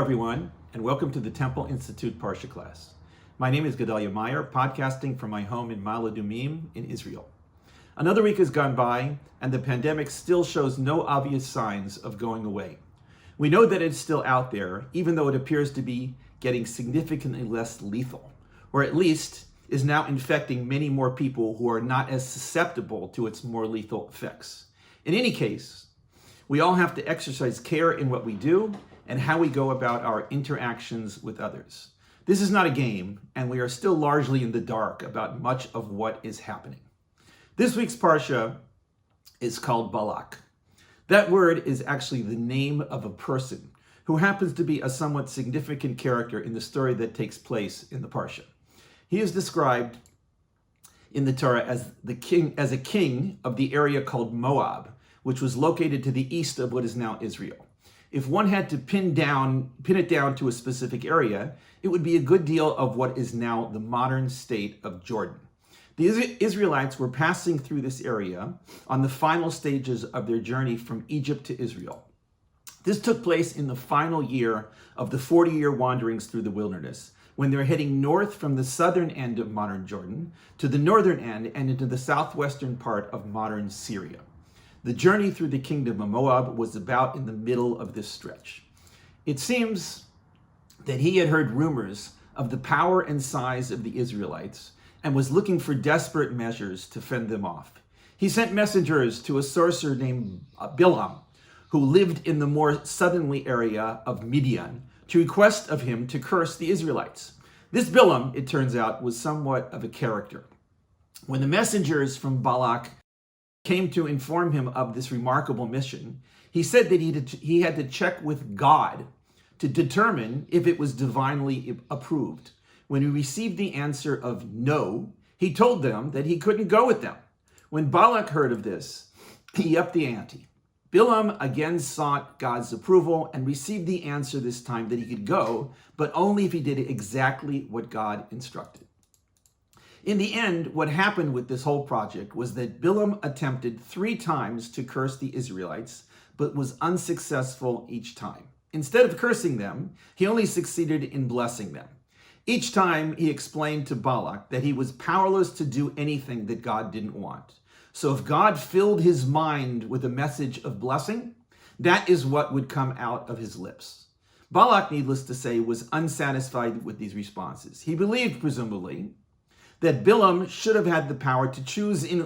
everyone, and welcome to the Temple Institute Parsha class. My name is Gedalia Meyer, podcasting from my home in Ma'ale Adumim in Israel. Another week has gone by, and the pandemic still shows no obvious signs of going away. We know that it's still out there, even though it appears to be getting significantly less lethal, or at least is now infecting many more people who are not as susceptible to its more lethal effects. In any case, we all have to exercise care in what we do and how we go about our interactions with others. This is not a game, and we are still largely in the dark about much of what is happening. This week's Parsha is called Balak. That word is actually the name of a person who happens to be a somewhat significant character in the story that takes place in the Parsha. He is described in the Torah as a king of the area called Moab, which was located to the east of what is now Israel. If one had to pin it down to a specific area, it would be a good deal of what is now the modern state of Jordan. The Israelites were passing through this area on the final stages of their journey from Egypt to Israel. This took place in the final year of the 40-year wanderings through the wilderness, when they're heading north from the southern end of modern Jordan to the northern end and into the southwestern part of modern Syria. The journey through the kingdom of Moab was about in the middle of this stretch. It seems that he had heard rumors of the power and size of the Israelites and was looking for desperate measures to fend them off. He sent messengers to a sorcerer named Bilaam, who lived in the more southerly area of Midian, to request of him to curse the Israelites. This Bilaam, it turns out, was somewhat of a character. When the messengers from Balak came to inform him of this remarkable mission, he said that he had to check with God to determine if it was divinely approved. When he received the answer of no, he told them that he couldn't go with them. When Balak heard of this, he upped the ante. Bilaam again sought God's approval and received the answer this time that he could go, but only if he did exactly what God instructed. In the end, what happened with this whole project was that Bilaam attempted 3 times to curse the Israelites, but was unsuccessful each time. Instead of cursing them, he only succeeded in blessing them. Each time he explained to Balak that he was powerless to do anything that God didn't want. So if God filled his mind with a message of blessing, that is what would come out of his lips. Balak, needless to say, was unsatisfied with these responses. He believed, presumably, that Bilaam should have had the power to choose his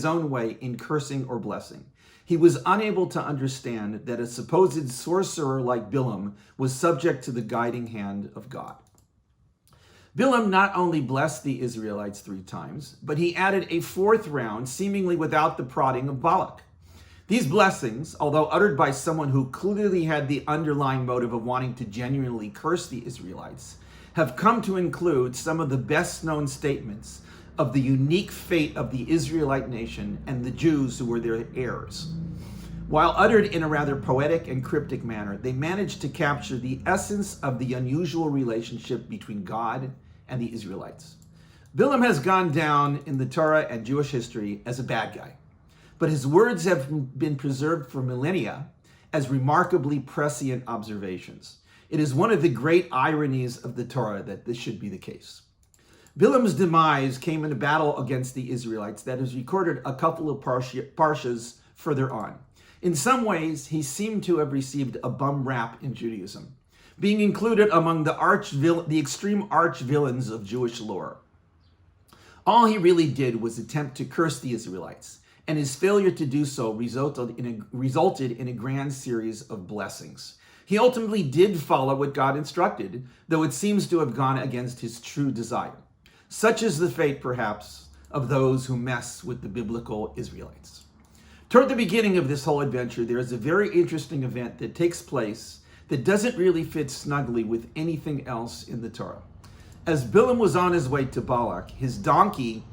own way in cursing or blessing. He was unable to understand that a supposed sorcerer like Bilaam was subject to the guiding hand of God. Bilaam not only blessed the Israelites 3 times, but he added a 4th round, seemingly without the prodding of Balak. These blessings, although uttered by someone who clearly had the underlying motive of wanting to genuinely curse the Israelites, have come to include some of the best-known statements of the unique fate of the Israelite nation and the Jews who were their heirs. While uttered in a rather poetic and cryptic manner, they managed to capture the essence of the unusual relationship between God and the Israelites. Bilaam has gone down in the Torah and Jewish history as a bad guy, but his words have been preserved for millennia as remarkably prescient observations. It is one of the great ironies of the Torah that this should be the case. Bilaam's demise came in a battle against the Israelites that is recorded a couple of parshas further on. In some ways, he seemed to have received a bum rap in Judaism, being included among the extreme arch-villains of Jewish lore. All he really did was attempt to curse the Israelites, and his failure to do so resulted in a grand series of blessings. He ultimately did follow what God instructed, though it seems to have gone against his true desire. Such is the fate, perhaps, of those who mess with the biblical Israelites. Toward the beginning of this whole adventure, there is a very interesting event that takes place that doesn't really fit snugly with anything else in the Torah. As Bilaam was on his way to Balak, his donkey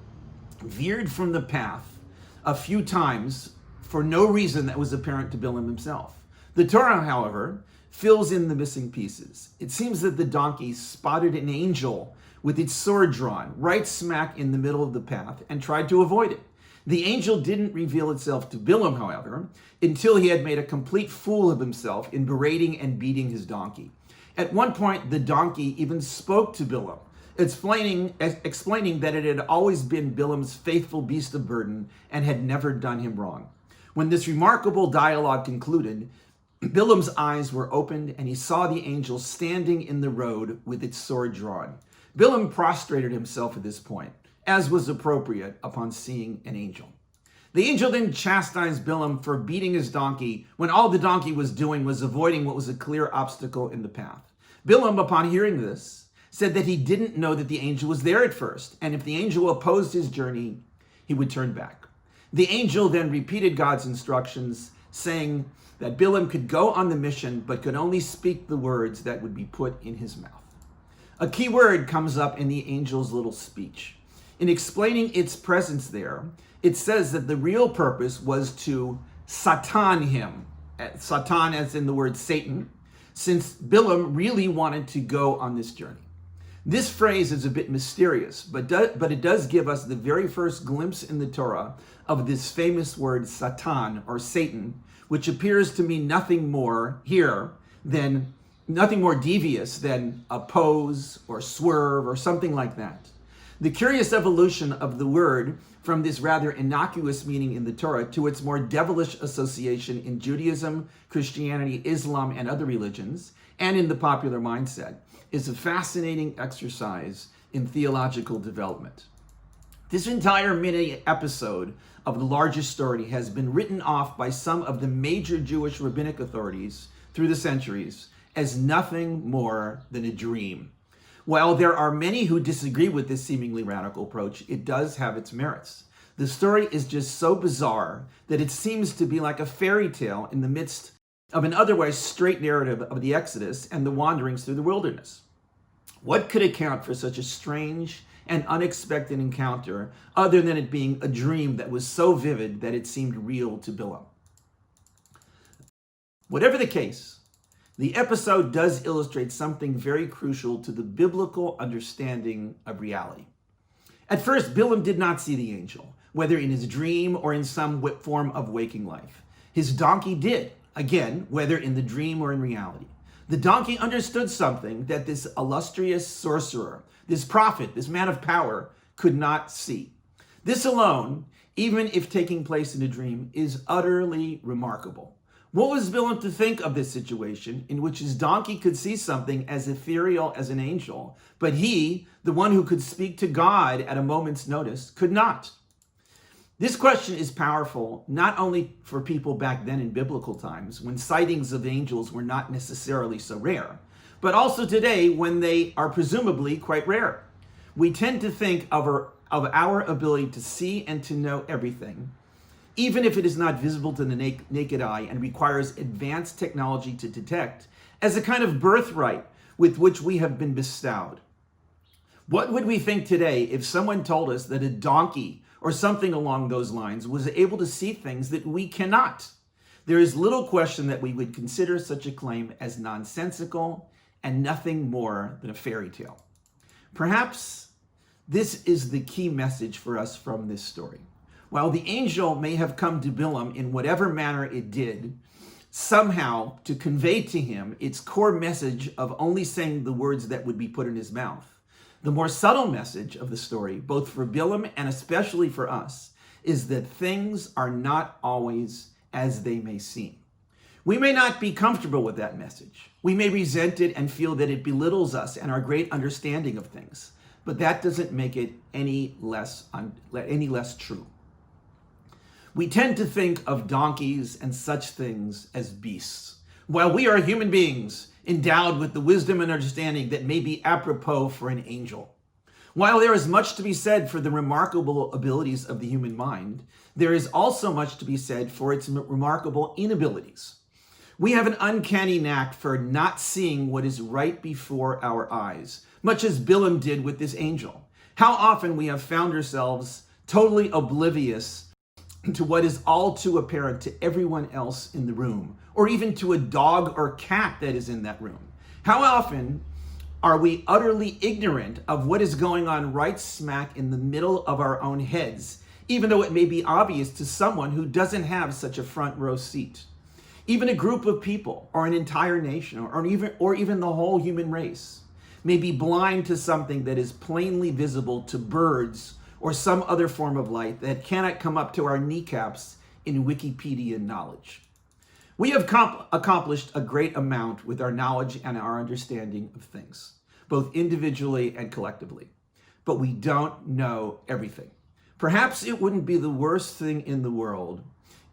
veered from the path a few times for no reason that was apparent to Bilaam himself. The Torah, however, fills in the missing pieces. It seems that the donkey spotted an angel with its sword drawn right smack in the middle of the path and tried to avoid it. The angel didn't reveal itself to Bilaam, however, until he had made a complete fool of himself in berating and beating his donkey. At one point, the donkey even spoke to Bilaam, explaining that it had always been Bilaam's faithful beast of burden and had never done him wrong. When this remarkable dialogue concluded, Bilaam's eyes were opened and he saw the angel standing in the road with its sword drawn. Bilaam prostrated himself at this point, as was appropriate upon seeing an angel. The angel then chastised Bilaam for beating his donkey when all the donkey was doing was avoiding what was a clear obstacle in the path. Bilaam, upon hearing this, said that he didn't know that the angel was there at first, and if the angel opposed his journey, he would turn back. The angel then repeated God's instructions, saying that Bilaam could go on the mission, but could only speak the words that would be put in his mouth. A key word comes up in the angel's little speech. In explaining its presence there, it says that the real purpose was to Satan him. Satan as in the word Satan, since Bilaam really wanted to go on this journey. This phrase is a bit mysterious, but it does give us the very first glimpse in the Torah of this famous word Satan or Satan, which appears to mean nothing more devious than oppose or swerve or something like that. The curious evolution of the word from this rather innocuous meaning in the Torah to its more devilish association in Judaism, Christianity, Islam, and other religions, and in the popular mindset, is a fascinating exercise in theological development. This entire mini episode of the larger story has been written off by some of the major Jewish rabbinic authorities through the centuries as nothing more than a dream. While there are many who disagree with this seemingly radical approach, it does have its merits. The story is just so bizarre that it seems to be like a fairy tale in the midst of an otherwise straight narrative of the Exodus and the wanderings through the wilderness. What could account for such a strange and unexpected encounter other than it being a dream that was so vivid that it seemed real to Bilaam? Whatever the case, the episode does illustrate something very crucial to the biblical understanding of reality. At first, Bilaam did not see the angel, whether in his dream or in some form of waking life. His donkey did, again, whether in the dream or in reality. The donkey understood something that this illustrious sorcerer, this prophet, this man of power, could not see. This alone, even if taking place in a dream, is utterly remarkable. What was Bilaam to think of this situation in which his donkey could see something as ethereal as an angel, but he, the one who could speak to God at a moment's notice, could not? This question is powerful not only for people back then in biblical times, when sightings of angels were not necessarily so rare, but also today when they are presumably quite rare. We tend to think of our ability to see and to know everything, even if it is not visible to the naked eye and requires advanced technology to detect, as a kind of birthright with which we have been bestowed. What would we think today if someone told us that a donkey or something along those lines was able to see things that we cannot? There is little question that we would consider such a claim as nonsensical and nothing more than a fairy tale. Perhaps this is the key message for us from this story. While the angel may have come to Bilaam in whatever manner it did, somehow to convey to him its core message of only saying the words that would be put in his mouth, the more subtle message of the story, both for Bilaam and especially for us, is that things are not always as they may seem. We may not be comfortable with that message. We may resent it and feel that it belittles us and our great understanding of things, but that doesn't make it any less true. We tend to think of donkeys and such things as beasts, while we are human beings endowed with the wisdom and understanding that may be apropos for an angel. While there is much to be said for the remarkable abilities of the human mind, there is also much to be said for its remarkable inabilities. We have an uncanny knack for not seeing what is right before our eyes, much as Bilaam did with this angel. How often we have found ourselves totally oblivious to what is all too apparent to everyone else in the room, or even to a dog or cat that is in that room. How often are we utterly ignorant of what is going on right smack in the middle of our own heads, even though it may be obvious to someone who doesn't have such a front row seat. Even a group of people, or an entire nation, or even the whole human race, may be blind to something that is plainly visible to birds or some other form of light that cannot come up to our kneecaps in Wikipedian knowledge. We have accomplished a great amount with our knowledge and our understanding of things, both individually and collectively, but we don't know everything. Perhaps it wouldn't be the worst thing in the world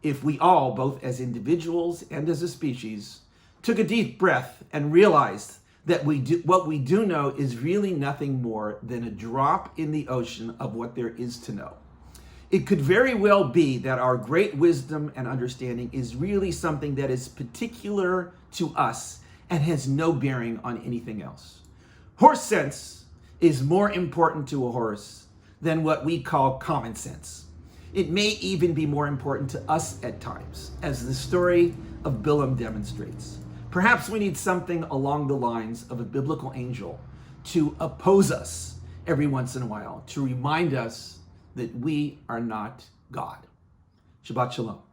if we all, both as individuals and as a species, took a deep breath and realized that what we do know is really nothing more than a drop in the ocean of what there is to know. It could very well be that our great wisdom and understanding is really something that is particular to us and has no bearing on anything else. Horse sense is more important to a horse than what we call common sense. It may even be more important to us at times, as the story of Bilaam demonstrates. Perhaps we need something along the lines of a biblical angel to oppose us every once in a while, to remind us that we are not God. Shabbat Shalom.